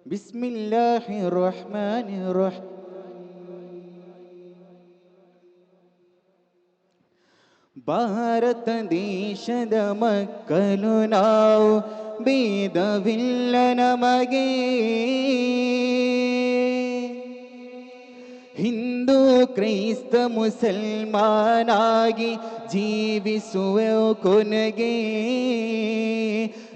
ബിസ്മില്ലാഹിർ റഹ്മാനിർ റഹീം. ಭಾರತ ದೇಶದ ಮಕ್ಕಳು ನಾವು, ಭೇದವಿಲ್ಲ ನಮಗೆ. ಹಿಂದೂ ಕ್ರೈಸ್ತ ಮುಸಲ್ಮಾನಾಗಿ ಜೀವಿಸುವ ಕೊನೆಗೆ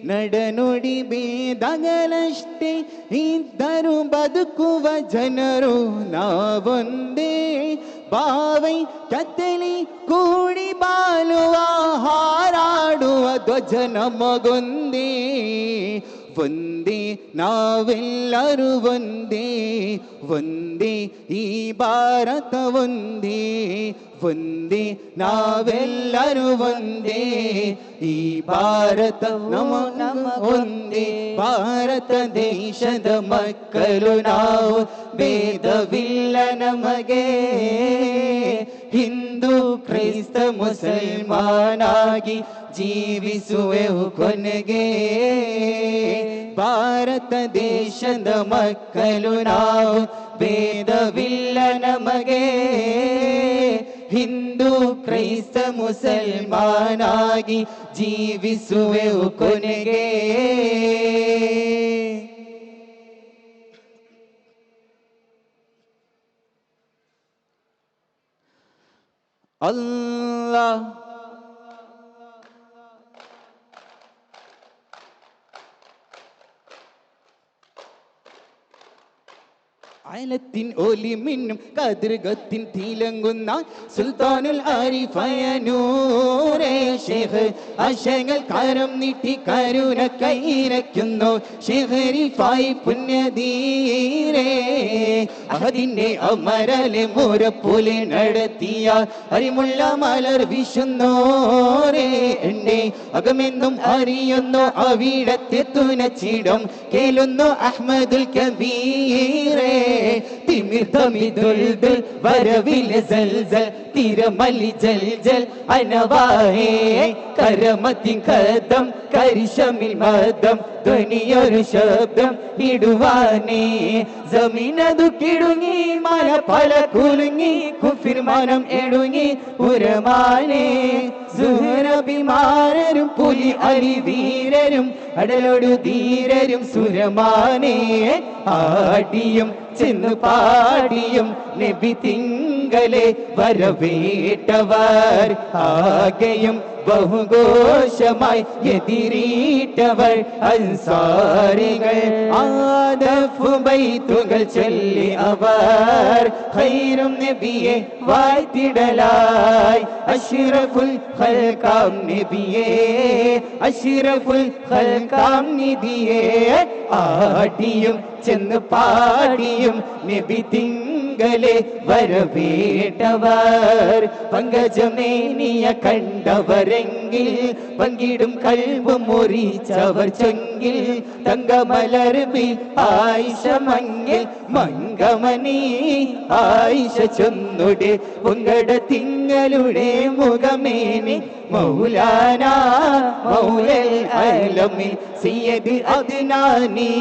ನಡನುಡಿ ಭೇದಗಳಷ್ಟೇ ಇದ್ದರೂ ಬದುಕುವ ಜನರು ನಾವೊಂದೇ. ಭಾವೈಕ್ಯತೆಯಲ್ಲಿ ಕೂಡಿ ಬಾಳುವ ಹಾರಾಡುವ ಧ್ವಜ ನಮಗೊಂದೇ. ಒಂದೇ ನಾವೆಲ್ಲರೂ ಒಂದೇ, ಒಂದೇ ಈ ಭಾರತ ಒಂದೇ. ಒಂದೇ ನಾವೆಲ್ಲರೂ ಒಂದೇ, ಈ ಭಾರತ ನಮ ಒಂದೇ. ಭಾರತ ದೇಶದ ಮಕ್ಕಳು ನಾವು, ಭೇದವಿಲ್ಲ ನಮಗೆ. ಹಿಂದೂ ಕ್ರೈಸ್ತ ಮುಸಲ್ಮಾನಾಗಿ ಜೀವಿಸುವೆವು ಕೊನೆಗೆ. ಭಾರತ ದೇಶದ ಮಕ್ಕಳು ನಾವು, ಭೇದವಿಲ್ಲ ನಮಗೆ. ಹಿಂದೂ ಕ್ರೈಸ್ತ ಮುಸಲ್ಮಾನಾಗಿ ಜೀವಿಸುವೆವು ಕೊನೆಗೆ. ಅಲ್ಲಾಹ್ അയലത്തിൻ ഒലി മിന്നും കതിർഗത്തിൻ തിലങ്ങുന്ന സുൽത്താനുൽ ആരിഫായ നൂറേ ഷേഖ്. ആശകൾ കരം നീട്ടി കരുണ കൈരയ്ക്കുന്നു ഷെഹരിഫായി പുണ്യധീരേ. അതിന്റെ അമരലെ മുരപ്പോലെ നടത്തിയ അരിമുള്ള മലർ വിശുന്നോരേ. എന്റെ അകമെന്നും അറിയുന്നു അവിടത്തെ തുനച്ചിടം കേളുന്നു അഹ്മദുൽ കബീരേ. തിമിർ തമിദുൽദുൽ വരവിലെ സൽസൽ തിരമലി ജൽജൽ അനവാഹേ. കരമത്തിൻ കദം കരിശമിൽ മദം ധ്വനിയൊരു ശബ്ദം ഇടുവാനേ. ജമീനതു കിടുങ്ങി മല പല കുലുങ്ങി കുഫിർമാനം എടുങ്ങി ഉരമാനേ. സുഹറബിമാരരും പുലി അരിവീരരും അടലൊടു ധീരരും സുരമാനേ. ആടിയും ചെന്നു പാടിയും നബി തിങ്കളെ വരവേറ്റവർ ആകെയും ബഹുഘോഷമായി എതിരീറ്റവർ അൻസാരികൾ. ആദഫ് ബൈത്തുകൾ ചൊല്ലി അവർ ഖൈറും നബിയെ വാഴ്ത്തിടലായി. അഷ്റഫുൽ ഖൽഖാം നബിയെ, അഷ്റഫുൽ ഖൽഖാം നിധിയെ. ആടിയും ചെന്ന് പാടിയും നബി തിങ്കളെ വരവേറ്റവർ. പങ്കജമേനിയ കണ്ടവരെങ്കിൽ പങ്കിടും കൽബ് മുറിച്ചവർ ചൊങ്കിൽ. തങ്കമലർബിൽ ആയിഷ മങ്ങിൽ മംഗമണി ആയിഷ ചൊന്നുടെ പൊങ്കട തിങ്കളുടെ മുഖമേനി. മൗലാന മൗലൽ ആലമീൻ സയ്യിദ് അദ്നാനി.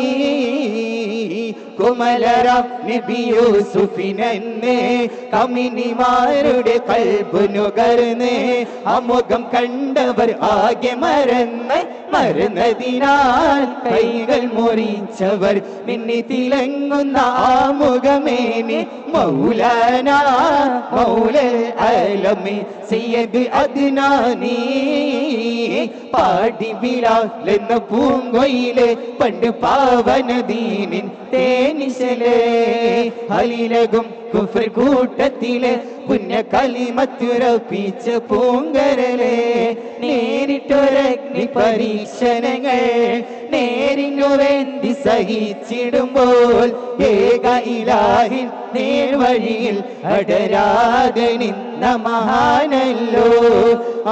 കുമലരാം നബി യൂസുഫിനെന്ന് കമിനിമാരുടെ കൽബ് നുകർന്ന്. അമുഖം കണ്ടവർ ആകെ മറന്ന് മറന്നതിനാൽ കൈകൾ മുറിച്ചവർ മിന്നി തിളങ്ങുന്ന ആ മുഖമേനി. മൗലാന മൗലൽ ആലമീൻ സയ്യിദ് അദ്നാനി. പാടി ബിലാൽ എന്ന പൂങ്കൊയിലെ പണ്ട് പാവനദീനിൻ തേനിശലേ. ഹലിലകും കുഫ്ർ കൂട്ടത്തിലെ പുണ്യ കലിമത്തുറപ്പിച്ച പൂങ്കരലേ. നേരിട്ടൊരഗ്നി പരീക്ഷണങ്ങൾ നേരിനു വേണ്ടി സഹിച്ചിടുമ്പോൾ ഏക ഇലാഹിൻ നേർവഴിയിൽ അടരാതെ നിന്ന മഹാനല്ലോ.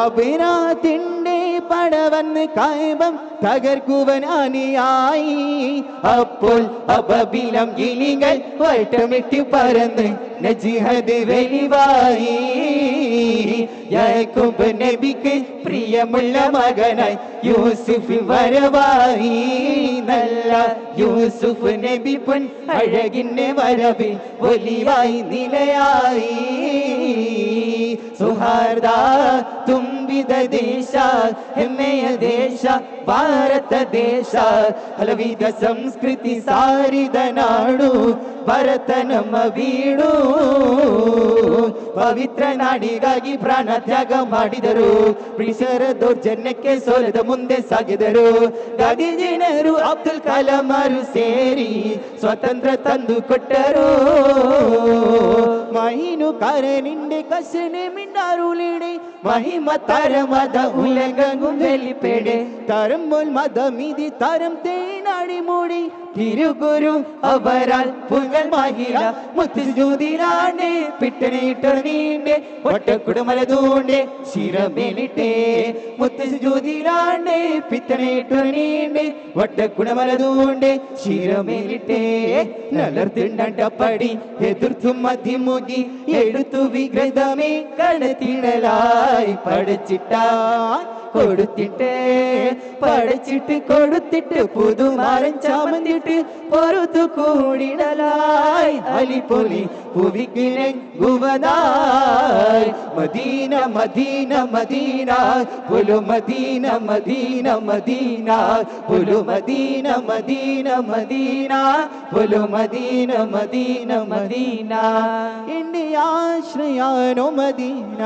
അഭിരാത്തിന്റെ പടവന്ന് കായബം തകർക്കുവൻ അനിയായി. അപ്പോൾ അബബിലം കിളികൾ വട്ടമിട്ട് പറന്ന് നജ്ഹദ് വെളിവായി. യാക്കൂബ് നബിക്ക് പ്രിയമുള്ള മകനായി യൂസുഫ് വരവായി നല്ല യൂസുഫ് നബി പൊൻ അഴകിന്റെ വരവിൽ ഒലിവായി നിലയായി ಸೌಹಾರ್ದ ತುಂಬಿದ ದೇಶ ಹೆಮ್ಮೆಯ ದೇಶ ಭಾರತ ದೇಶ ಹಲವಿಧ ಸಂಸ್ಕೃತಿ ಸಾರಿದ ನಾಡು ಭಾರತ ನಮ್ಮ ಬೀಡು ಪವಿತ್ರ ನಾಡಿಗಾಗಿ ಪ್ರಾಣ ತ್ಯಾಗ ಮಾಡಿದರು ಬ್ರಿಟಿಷರ ದೌರ್ಜನ್ಯಕ್ಕೆ ಸೋಲದ ಮುಂದೆ ಸಾಗಿದರು ಗಾಂಧೀಜಿನರು ಅಬ್ದುಲ್ ಕಲಾಮರು ಸೇರಿ ಸ್ವಾತಂತ್ರ್ಯ ತಂದು ಕೊಟ್ಟರು മഹിനു കരനിന്റെ കശനെ മിണ്ടാറുളിടെ മഹിമ തരമത ഉലകങ്ങും വെളിപ്പെടെ തരമ്പോൾ മതമിതി തരം തേനാടി മൂടി തിരുഗുരു അവരാൽ പുകൽ മാഹില മുത്തുജൂതിരാണ്ടേ പിട്ടണിയിട്ടൊരു നീണ്ടേ ഒട്ടക്കുടമലതൂണ്ടേ ശിരമേലിട്ടേ മുത്തുജൂതിരാണ്ടേ പിത്തണിയിട്ടൊരു നീണ്ടേ ഒട്ടക്കുടമലതൂണ്ടേ ശിരമേലിട്ടേ നലർത്തിണ്ടപ്പടി എതിർത്തു മതിമുകി എടുത്തു വിഗ്രതമേ കടത്തിടലായി പഠിച്ചിട്ടാൻ കൊടുത്തിട്ട് പഠിച്ചിട്ട് കൊടുത്തിട്ട് പുതുമാരൻ ചാമന്തിട്ട് പൊറുത്തു കൂടിടലായി അലിപൊലി പുവിക്കിണങ്ങുവതായി മദീന മദീന മദീന പുലു മദീന മദീന മദീന പുലു മദീന മദീന മദീന പുലു മദീന മദീന മദീന എന്റെ ആശ്രയാനോ മദീന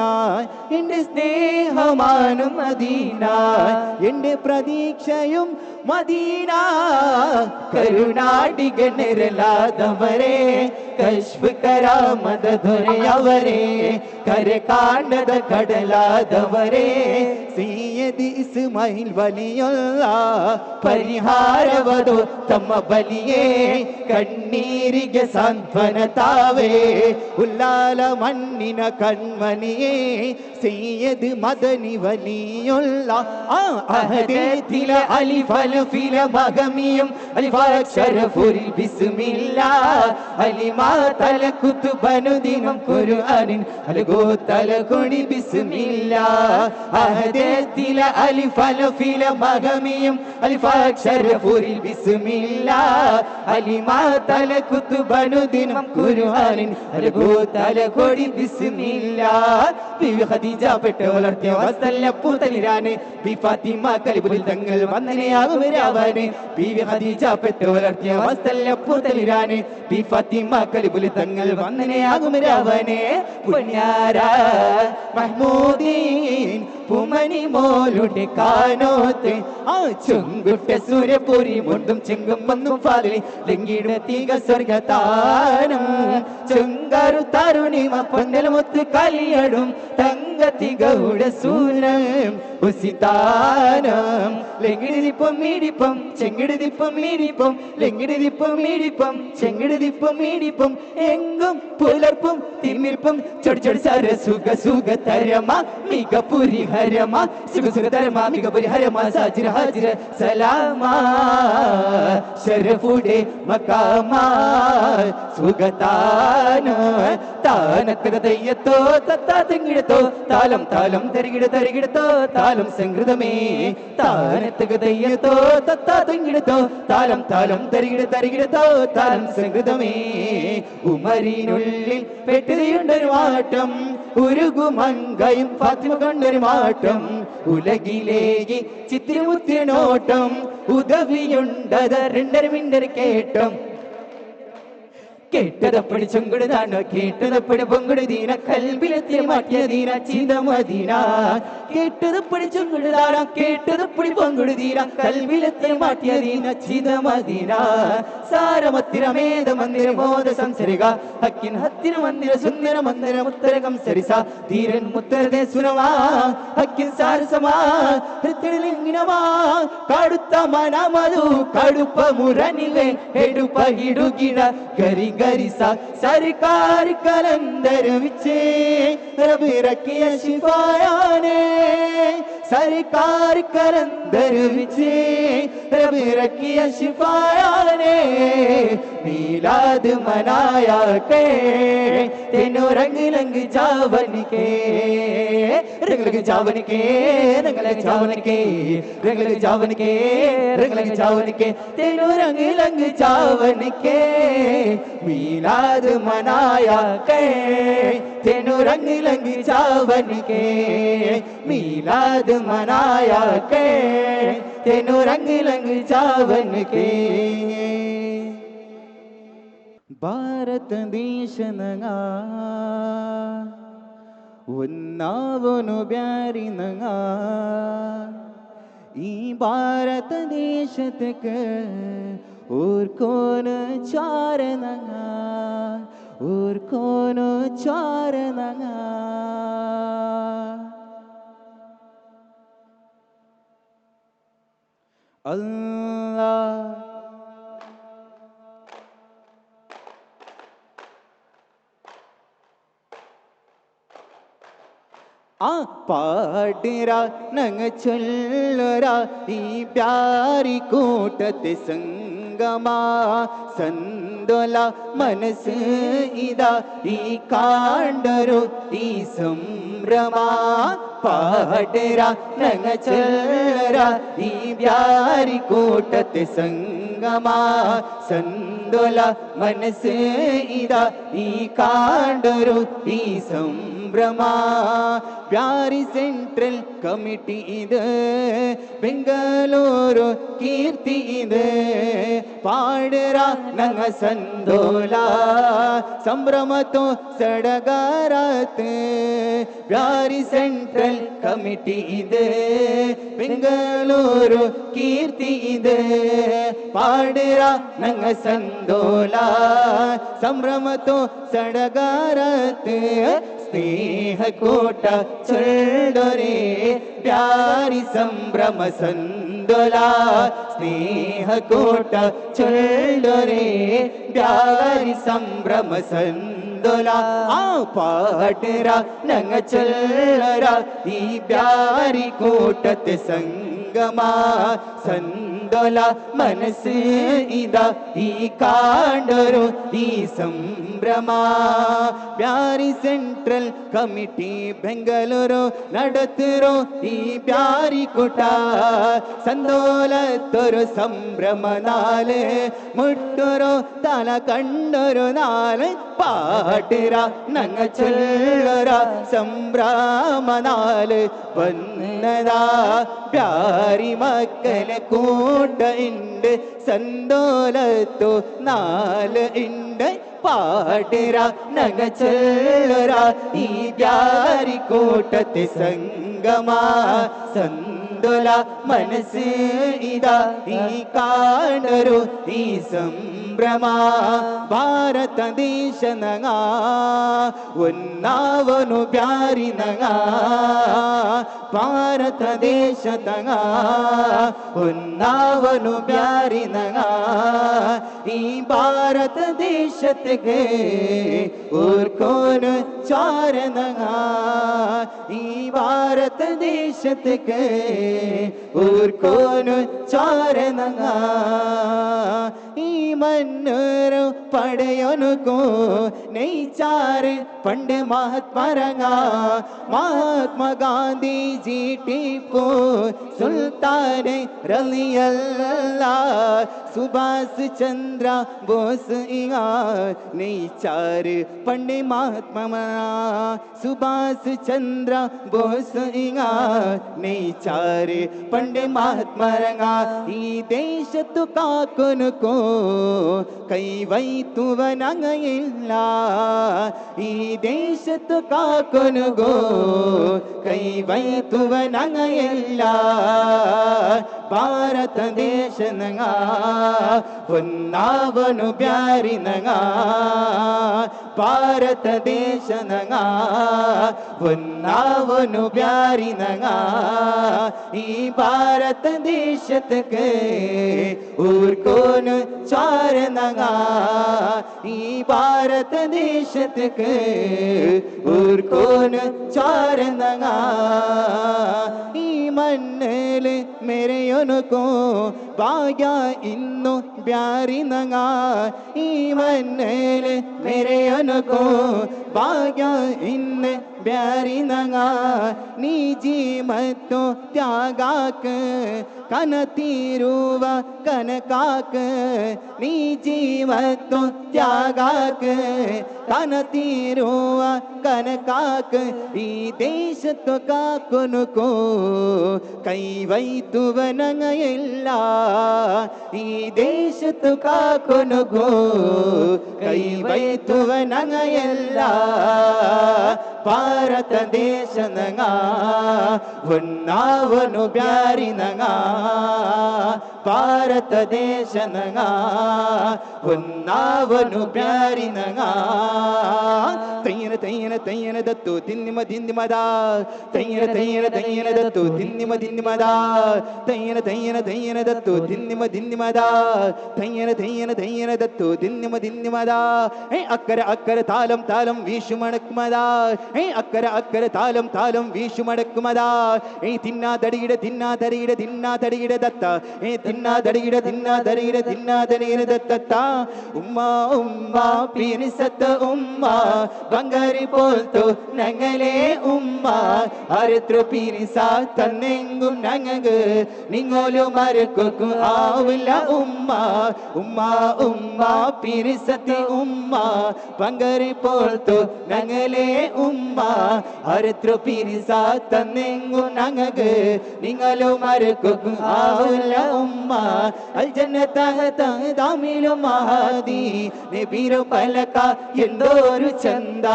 എന്റെ സ്നേഹമാനോ മദീന എന്റെ പ്രതീക്ഷയും മദീന കരുണാടികനിരലാദവരെ കശ്ഫ് കരാമത ദൊರೆಯವರೇ കര കാണ്ടത കടലാദവരെ സയ്യിദ് ഇസ്മായിൽ വലിയുള്ള ಪರಿಹಾರವದು ತಮ್ಮ ಬಲಿಯೇ ಕಣ್ಣೀರಿಗೆ ಸಾಂತ್ವನ ತಾವೇ ಉಲ್ಲಾಲ ಮಣ್ಣಿನ ಕಣ್ಮನಿಯೇ ಸಯ್ಯದ್ ಮದನಿ വലിയുള്ള അഹദത്തില അലിഫൽ ഫില മഗമിയും അലിഫാക്ഷരഫുൽ ബിസ്മില്ലാ അലിമാ തല കുതുബനുദിനം ഖുർആനിൻ അലഗോ തല കൊടി ബിസ്മില്ലാ അഹദത്തില അലിഫൽ ഫില മഗമിയും അലിഫാക്ഷരഫുൽ ബിസ്മില്ലാ അലിമാ തല കുതുബനുദിനം ഖുർആനിൻ അലഗോ തല കൊടി ബിസ്മില്ലാ ബിവി ഖദീജ പെട്ട് വളർത്തിയ വസ്തല്ലപ്പൂ തളിരാനെ ബി ഫാത്തിമ കലിബുൽ തങ്ങൾ വന്ദനയാകും രാവാനെ ബീവി ഖദീജ പെട്ട് വളർത്തിയ വസ്തല്ലപ്പൂ തളിരാനെ ബി ഫാത്തിമ കലിബുൽ തങ്ങൾ വന്ദനയാകും രാവാനെ പുണ്യാര മഹ്മൂദീൻ പുമനി മോളുടെ കാനോത്ത് ആ ചുങ്കുട്ട സൂര്യപൂരി മുണ്ടും ചെങ്കും വന്നും ഫാലിൽ ലിംഗിയുടെ തീക സ്വർഗതാനം ചുങ്കാരു തരുണിമ പന്തലമൊത്ത് കലിയടും തങ്കത്തികയുടെ സൂനം ഉസിതാനം ലെങ്കിടിതിപ്പം മീടിപ്പം ചെങ്കിടിതിപ്പം മീടിപ്പം ലെങ്കിടിതിപ്പം മീടിപ്പം ചെങ്കിടിതിപ്പം മീടിപ്പം എങ്കും പുലർപ്പും തിമിർപ്പും ചൊടി ചൊടി സര സുഖ സുഖ തരമ മിക പുരിഹരമ സുഖ സുഖ തരമ മിക പുരിഹരമ സാജിര ഹാജിര സലാമാ ശരഫുടെ മക്കാമാ സുഖതാന താനത്തക തെയ്യത്തോ തത്താ തെങ്ങിടത്തോ താലം താലം തരികിട തരികിടത്തോ താലം സംഗൃതമേ താനത്തക തെയ്യത്തോ തത്താ തെങ്ങിടത്തോ താലം താലം തരികിട തരികിടത്തോ താലം സംഗൃതമേ ഉമരിനുള്ളിൽ പെട്ടുതിയുണ്ടൊരു മാറ്റം ഉരുകുമങ്കയും ഫാത്തിമ കണ്ടൊരു മാറ്റം ഉലകിലേക്ക് ചിത്തിരമുത്തിനോട്ടം ഉദവിയുണ്ടത് രണ്ടര മിണ്ടർ കേട്ടം കേട്ടതപ്പടി ചൊങ്കുടുതാണോ കേട്ടതപ്പടി പൊങ്കുടുതീന കൽബിലെത്തിയ മാറ്റിയ ദീന ചിതമദീന കേട്ടതപ്പടി ചൊങ്കുടുതാണോ കേട്ടതപ്പടി പൊങ്കുടുതീന കൽബിലെത്തിയ മാറ്റിയ ദീന ചിതമദീന സാരമത്തിര മേധ മന്ദിര മോദ സംസരിക ഹക്കിൻ ഹത്തിര മന്ദിര സുന്ദര മന്ദിര മുത്തരകം സരിസ ധീരൻ മുത്തരതെ സുനവാ ഹക്കിൻ സാരസമാ ഹൃത്തിലിംഗിനമാ കടുത്ത മനമതു കടുപ്പ മുരനിലെ എടുപ്പ ഹിടുകിട ഗരി ഗരിസ സർക്കാർ കലണ്ടർ വിച്ചേ റബ് റക്കിയ ശിഫായാനേ സർക്കാർ കലണ്ടർ വിച്ചേ റബ് റക്കിയ ശിഫായാനേ मीलाद मनाया के तेनों रंग लंग जावन के रंग लग जावन के रंग लग जावन के रंग लग जावन के रंग लग जावन के तेनों रंग लंग जावन के मीलाद मनाया के तेनों रंग लंग जावन के मीलाद मनाया के तेनों रंग लंग जावन के भारत देश नंगा उन्नावनु ब्यारी नंगा ई भारत देश तक और कौन चार नंगा और कौन चार नंगा अल्लाह पाडरा नंग चुल्लरा ई प्यारी कूटते संगमा संदोला मनस इदा ई कांडरो ई संभ्रमा पाडरा नंग चुल्लरा ई प्यारी कूटते संगमा संदोला मनस इदा ई कांडरो ई संभ्रमा प्यारी सेंट्रल कमिटी इदे बेंगलूरु कीर्ति इदे पाडरा नंग संदोला संभ्रमतो सडगरात प्यारी सेंट्रल कमिटी इदे बेंगलूरु कीर्ति इदे पाडरा नंग संदोला संभ्रमतो सडगरात स्नेह कोटा चल्डोरे प्यारी संभ्रम संदोला स्नेह कोटा चल्डोरे प्यारी संभ्रम संदोला पाडरा नंग चल्लरा ई प्यारी कोटत संगमा संदोला मनस इदा ई कांडरो ई संभ्रमा प्यारी सेंट्रल कमिटी बेंगलूरु नडतिरो ई प्यारी कुटा संदोलत्तोरु संभ्रम नाले मुट्टुरो तल कंडुरु नाले पाडरा नंग चुल्लरा संभ्रम नाले वन्नदा प्यारी मक्कल कूट इंड संदोलत्तो नाल इंड पाडरा नंग चल्लरा ई प्यारी कोटते संगमा संदोला मनस इदा ई कांडरो ई संभ्रमा भारत देश नंगा उन्नावनु प्यारी नंगा भारत देश तंगा उन्नावनु प्यारी नंगा ई भारत देश के और कौन चार नंगा ई भारत देश के और कौन चार नंगा ई मन्नर पड़योनु को नहीं चार पंड महात्मा रंगा महात्मा गांधी जी टीपू सुल्तान रलियल्ला सुभाष चंद्र बोस इंगा नहीं चार पंडे महात्मा मना सुभाष चंद्र बोस इंगा नहीं चार पंडे महात्मा रंगा ई देश तु काकुन को कई वै तुवनंग इल्ला ई देश तु काकुन गो कई वै तुवनंग इल्ला भारत देश नंगा उन्नावनु प्यारी नंगा भारत देश नंगा उन्नावनु प्यारी नंगा ई भारत देश के और कौन चार नंगा ई भारत देश के और कौन चार नंगा ई मन्नल मेरे उनको बाया इन्नो प्यारी नंगा ईमन मेरे अनको भाग्य इन प्यारी नंगा निजी मतो त्यागाक കനതീരുവ കനകാക്ക് നീ ജീവത്തു ത്യാഗാക്ക് കനതീരുവ കനകാക്ക് ഈ ദേശത്തു കാക്കുനുക്കോ കൈവൈത്തുവനങ്ങയില്ല ഈ ദേശത്തു കാക്കുനുക്കോ കൈവൈത്തുവനങ്ങയില്ല ಭಾರತ ದೇಶ ನಂಗ ಹೊನ್ನಾವನು ಬ್ಯಾರಿ ನಂಗ ಭಾರತ ದೇಶ ನಂಗ ಹೊನ್ನಾವನು ಬ್ಯಾರಿ ನಂಗ ತಯ್ಯನ ತಯ್ಯನ ತಯ್ಯನ ದತ್ತು ತಿನ್ನಿಮ ತಿನ್ನಿಮದ ತಯ್ಯನ ತಯ್ಯನ ತಯ್ಯನ ದತ್ತು ತಿನ್ನಿಮ ತಿನ್ನಿಮದ ತಯ್ಯನ ತಯ್ಯನ ತಯ್ಯನ ದತ್ತು ತಿನ್ನಿಮ ತಿನ್ನಿಮದ ತಯ್ಯನ ತಯ್ಯನ ತಯ್ಯನ ದತ್ತು ತಿನ್ನಿಮ ತಿನ್ನಿಮದ ಅಕ್ಕರ ಅಕ್ಕರ ತಾಲಂ ತಾಲಂ ವೀಶು ಮಣಕ್ಮದ അക്കര അക്കര താലം താലം വീശുമടക്കുമതാ തിന്നാ തടിയിട തിന്നാ തടിയിട തിന്നാ തടിയിട ദത്ത തിന്നാ തടിയിട തിന്നാ തടിയിട തിന്നാ തടിയിട ദത്ത ഉമ്മ ഉമ്മ പിരിസത്ത ഉമ്മ ബംഗാരി പോൽത്തു ഞങ്ങളെ ഉമ്മ അരത്ര പിരിസ തന്നെങ്കും ഞങ്ങക്ക് നിങ്ങോലു മരക്കൊക്കും ആവില്ല ഉമ്മ ഉമ്മ ഉമ്മ പിരിസത്തി ഉമ്മ ബംഗാരി പോൽത്തു ഞങ്ങളെ ഉമ്മ അരത്ര പിരിസ തന്നെങ്കും ഞങ്ങക്ക് നിങ്ങളു മരക്കൊക്കും ആവില്ല ഉമ്മ അൽ ജന്നതഹതമിലും മഹാദി നബിരു പലക എന്തോരു ചന്ദ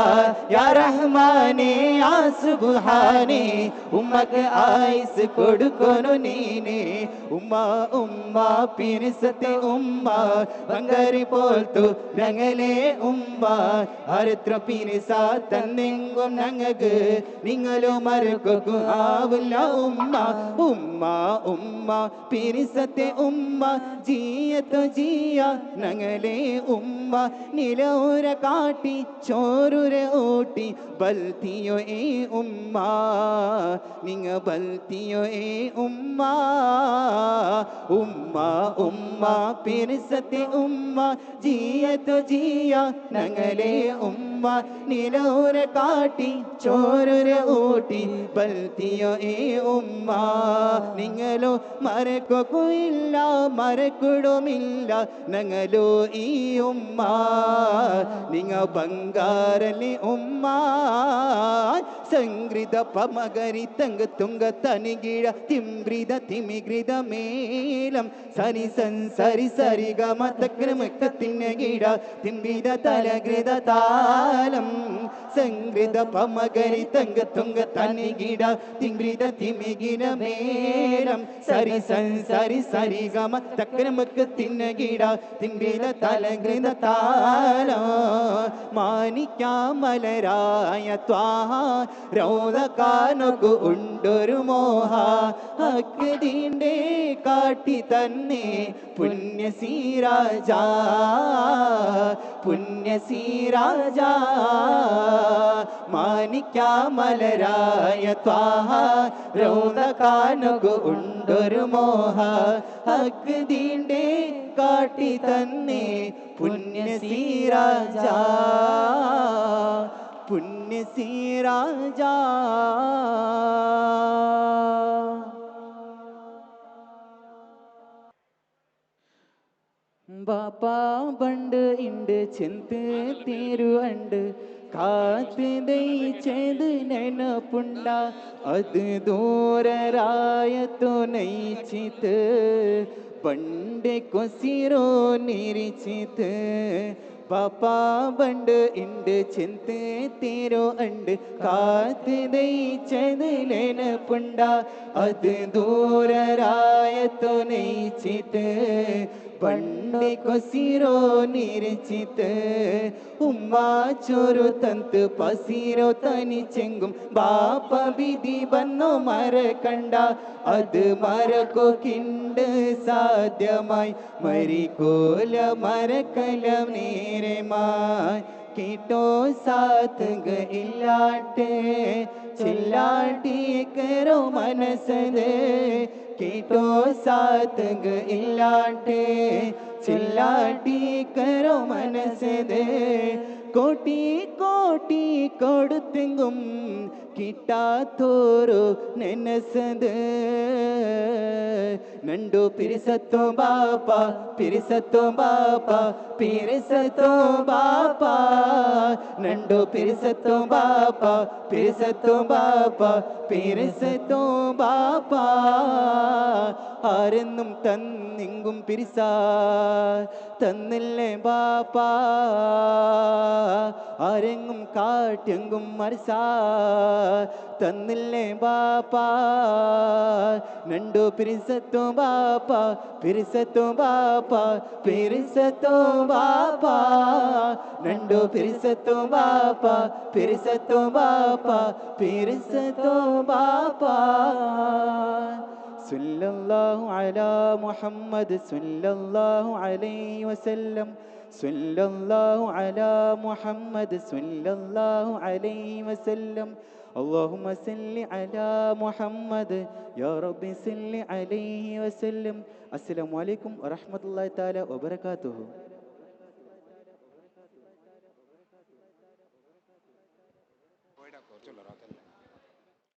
യാ റഹ്മാനേ യാ സുബ്ഹാനേ ഉമ്മക്ക് ആയുസ് കൊടുക്കൊന്നു നീനേ ഉമ്മ ഉമ്മ പിരിസത്തെ ഉമ്മ ബംഗാരി പോൽത്തു ഞങ്ങളെ ഉമ്മ അരത്ര പിരിസ തന്നെങ്കും ഞങ്ങക്ക് നിങ്ങളും മരക്കൊക്കും ആവില്ല ഉമ്മ ഉമ്മ ഉമ്മ പിരിസത്തെ ഉമ്മ ജിയത്തു ജിയ ഞങ്ങളെ ഉമ്മ നിലവുര കാട്ടി ചോരുര ഊട്ടി ബൽത്തിയോ ഏ ഉമ്മ നിങ്ങ ബൽത്തിയോ ഏ ഉമ്മ ഉമ്മ ഉമ്മ പിരിസത്തെ ഉമ്മ ജിയത്തു ജിയ ഞങ്ങളെ ഉമ്മ നിലവുര കാട്ടി ചോരുര ഊട്ടി ബൽത്തിയോ ഏ ഉമ്മ നിങ്ങളോ മരക്കൊക്കുമില്ല മരക്കുടുമില്ല ഞങ്ങളോ ഈ ഉമ്മ നിങ്ങ ബംഗാരലി ഉമ്മ സംഗൃത പമകരി തങ്ക തുങ്ക തനികിഴ തിംബ്രിത തിമിഗ്രിത മേലം സരി സരി സരി ഗമ തക്രമക്കത്തിന ഗിട തിംബ്രിത തലകൃത താലം സംഗൃത പമകരി തങ്ക തുങ്ക തനികിട തിംബ്രിത തിമിഗിര മേലം സരി സരി സരി ഗമ തക്രമക്കത്തിന ഗിട തിംബ്രിത തലകൃത താലം മാനിക്കാമലരായ ത്വാഹ റൗദ കാനൊക്കു ഉണ്ടൊരു മോഹ ഹക്കതിൻ്റെ കാട്ടി തന്നെ പുണ്യസീരാജ പുണ്യസീരാജ മാനിക്കാമലരായ ത്വാഹ റൗദ കാനൊക്കു ഉണ്ടൊരു മോഹ ഹക്കതിൻ്റെ കാട്ടി തന്നെ പുണ്യസീരാജ പുണ്യസീരാജ ബാപ്പാ ബണ്ട് ഇണ്ട് ചെന്ത് തീരു അണ്ട് കാത്ത് ദയിച്ചത് നെനപ്പുണ്ട അത് ദൂരരായത്തു നയിച്ചിത്ത് പണ്ട് കൊസിരോ നിരിച്ചിത്ത് പാപ്പാ ബണ്ട് ഇണ്ട് ചെന്ത് തീരോ അണ്ട് കാത്ത് ദയിച്ചത് നെനപ്പുണ്ട അത് ദൂരരായത്തു നയിച്ചിത്ത് പണ്ട് കൊസിരോ നിരച്ചിത്ത് ഉമ്മ ചോരു തന്ത് പസിരോ തനിച്ചെങ്കും ബാപ്പ വിധി വന്നോ മരക്കണ്ട അത് മരക്കൊക്കിണ്ട് സാധ്യമായി മരിക്കോല മരക്കലം നേരമായി കേട്ടോ സാത്തുക ഇല്ലാട്ടെ ചില്ലാട്ടി കരോ മനസ്സത് കേട്ടോ സാത്തുക ഇല്ലാട്ടെ चिल्लाटी करो मनसे दे कोटी कोटी കൊടുത്തെങ്കും കിട്ടാത്തോരു നെനസത് നണ്ടു പിരിസത്തോ ബാപ്പ പിരിസത്തോ ബാപ്പ പിരിസത്തോ ബാപ്പ നണ്ടു പിരിസത്തോ ബാപ്പ പിരിസത്തോ ബാപ്പ പിരിസത്തോ ബാപ്പ ആരെന്നും തന്നിങ്കും പിരിസ തന്നില്ലേ ബാപ്പ ആരെങ്ങും കാട്ടെങ്കും മരിസ തന്നില്ലേ ബാപ്പ നണ്ടു പിരിസത്തോ ബാപ്പ പിരിസത്തോ ബാപ്പ പിരിസത്തോ ബാപ്പ നണ്ടു പിരിസത്തോ ബാപ്പ പിരിസത്തോ ബാപ്പ പിരിസത്തോ ബാപ്പ സല്ലല്ലാഹു അലാ മുഹമ്മദ് സല്ലല്ലാഹു അലൈഹി വസല്ലം സല്ലല്ലാഹു അലാ മുഹമ്മദ് സല്ലല്ലാഹു അലൈഹി വസല്ലം اللهم صل على محمد يا رب صل عليه وسلم السلام عليكم ورحمة الله تعالى وبركاته പോയിടാ കുറച്ചുള്ള റാത്തല്ലേ